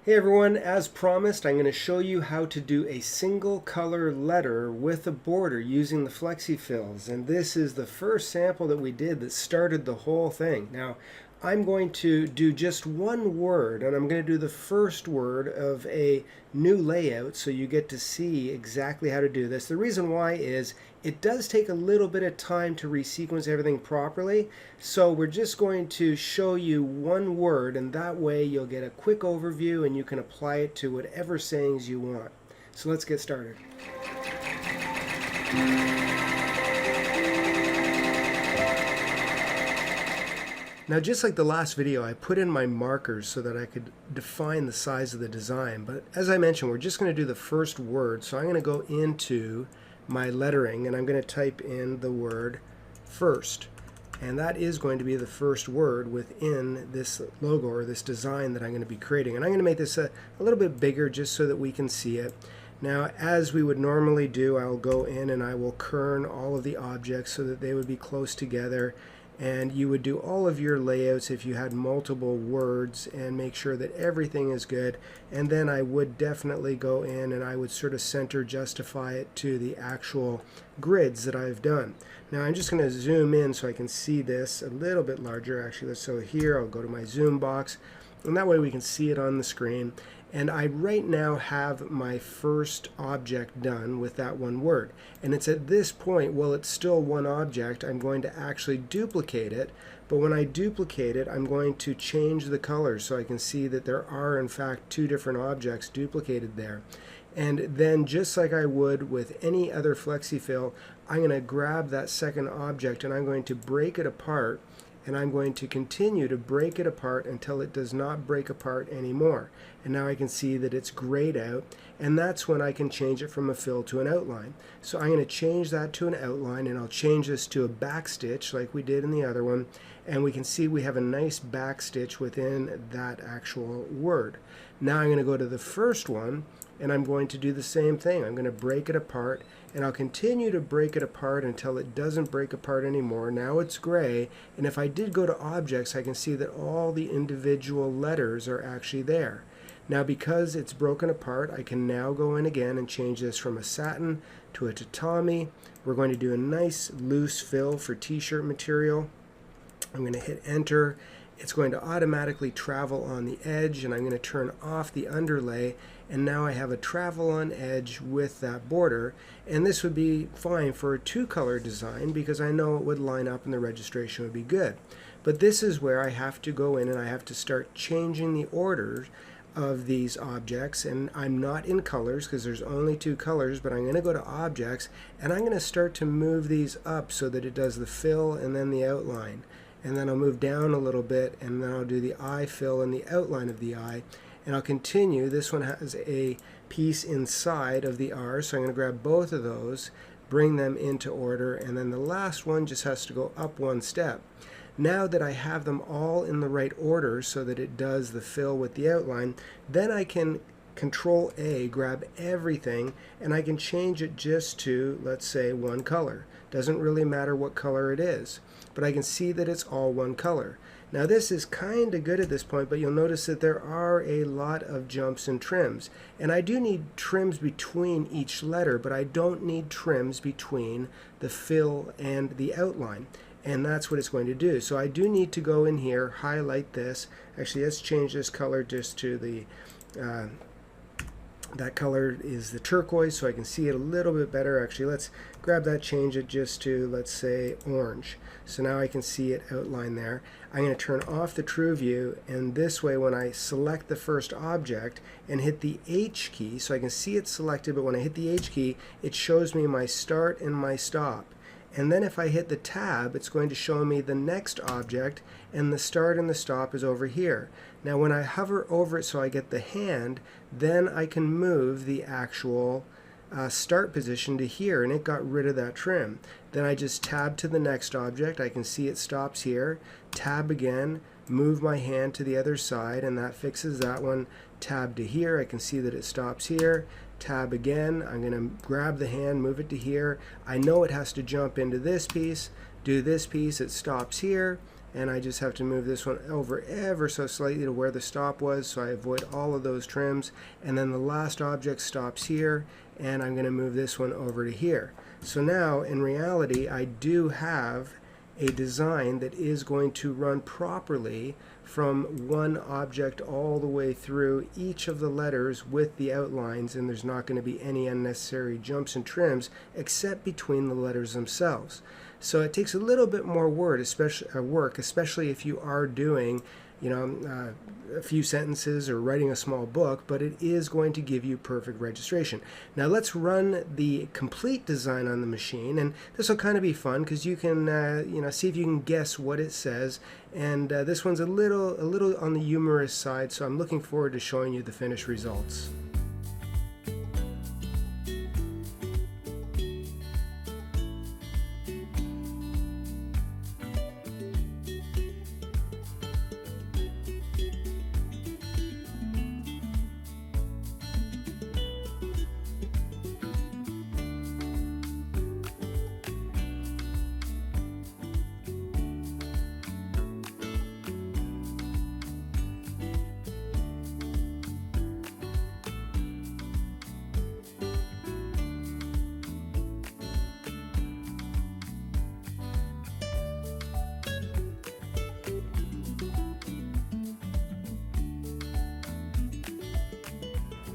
Hey everyone, as promised, I'm going to show you how to do a single color letter with a border using the flexi-fills. And this is the first sample that we did that started the whole thing. Now, I'm going to do just one word, and I'm going to do the first word of a new layout so you get to see exactly how to do this. The reason why is it does take a little bit of time to resequence everything properly, so we're just going to show you one word, and that way you'll get a quick overview and you can apply it to whatever sayings you want. So let's get started. Now, just like the last video, I put in my markers so that I could define the size of the design. But as I mentioned, we're just going to do the first word. So I'm going to go into my lettering and I'm going to type in the word first. And that is going to be the first word within this logo or this design that I'm going to be creating. And I'm going to make this a little bit bigger just so that we can see it. Now, as we would normally do, I'll go in and I will kern all of the objects so that they would be close together. And you would do all of your layouts if you had multiple words and make sure that everything is good. And then I would definitely go in and I would sort of center justify it to the actual grids that I've done. Now I'm just going to zoom in so I can see this a little bit larger actually. So here I'll go to my zoom box and that way we can see it on the screen. And I right now have my first object done with that one word. And it's at this point, while it's still one object, I'm going to actually duplicate it. But when I duplicate it, I'm going to change the color so I can see that there are in fact two different objects duplicated there. And then just like I would with any other flexi-fill, I'm going to grab that second object and I'm going to break it apart. And I'm going to continue to break it apart until it does not break apart anymore. And now I can see that it's grayed out, and that's when I can change it from a fill to an outline. So I'm going to change that to an outline, and I'll change this to a back stitch like we did in the other one, and we can see we have a nice back stitch within that actual word. Now I'm going to go to the first one, and I'm going to do the same thing. I'm going to break it apart, and I'll continue to break it apart until it doesn't break apart anymore. Now it's gray, and if I did go to objects, I can see that all the individual letters are actually there. Now because it's broken apart, I can now go in again and change this from a satin to a tatami. We're going to do a nice loose fill for t-shirt material. I'm going to hit enter. It's going to automatically travel on the edge, and I'm going to turn off the underlay, and now I have a travel on edge with that border. And this would be fine for a two-color design because I know it would line up and the registration would be good. But this is where I have to go in and I have to start changing the order of these objects, and I'm not in colors because there's only two colors, but I'm going to go to objects and I'm going to start to move these up so that it does the fill and then the outline. And then I'll move down a little bit and then I'll do the eye fill and the outline of the eye. And I'll continue. This one has a piece inside of the R, so I'm going to grab both of those, bring them into order, and then the last one just has to go up one step. Now that I have them all in the right order so that it does the fill with the outline, then I can Control A, grab everything, and I can change it just to, let's say, one color. Doesn't really matter what color it is, but I can see that it's all one color. Now this is kind of good at this point, but you'll notice that there are a lot of jumps and trims. And I do need trims between each letter, but I don't need trims between the fill and the outline. And that's what it's going to do. So I do need to go in here, highlight this. Actually, let's change this color just to the that color is the turquoise, so I can see it a little bit better. Actually, let's grab that, change it just to, let's say, orange. So now I can see it outlined there. I'm going to turn off the true view, and this way when I select the first object and hit the H key, so I can see it selected, but when I hit the H key, it shows me my start and my stop. And then if I hit the tab, it's going to show me the next object, and the start and the stop is over here. Now when I hover over it so I get the hand, then I can move the actual start position to here, and it got rid of that trim. Then I just tab to the next object. I can see it stops here. Tab again, move my hand to the other side, and that fixes that one. Tab to here, I can see that it stops here. Tab again, I'm going to grab the hand, move it to here. I know it has to jump into this piece, do this piece, it stops here, and I just have to move this one over ever so slightly to where the stop was, so I avoid all of those trims. And then the last object stops here, and I'm going to move this one over to here. So now in reality I do have a design that is going to run properly from one object all the way through each of the letters with the outlines, and there's not going to be any unnecessary jumps and trims except between the letters themselves. So it takes a little bit more work, especially if you are doing a few sentences or writing a small book, but it is going to give you perfect registration. Now let's run the complete design on the machine, and this will kind of be fun because you can see if you can guess what it says. And this one's a little on the humorous side, so I'm looking forward to showing you the finished results.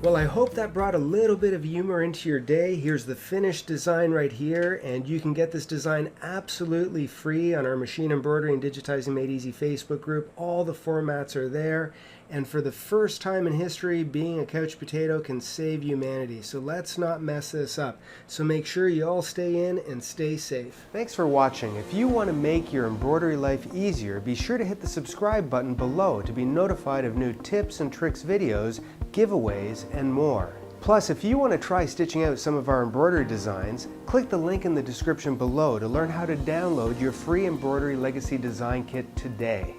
Well, I hope that brought a little bit of humor into your day. Here's the finished design right here, and you can get this design absolutely free on our Machine Embroidery and Digitizing Made Easy Facebook group. All the formats are there, and for the first time in history, being a couch potato can save humanity. So let's not mess this up. So make sure you all stay in and stay safe. Thanks for watching. If you want to make your embroidery life easier, be sure to hit the subscribe button below to be notified of new tips and tricks videos, giveaways, and more. Plus, if you want to try stitching out some of our embroidery designs, click the link in the description below to learn how to download your free Embroidery Legacy Design Kit today.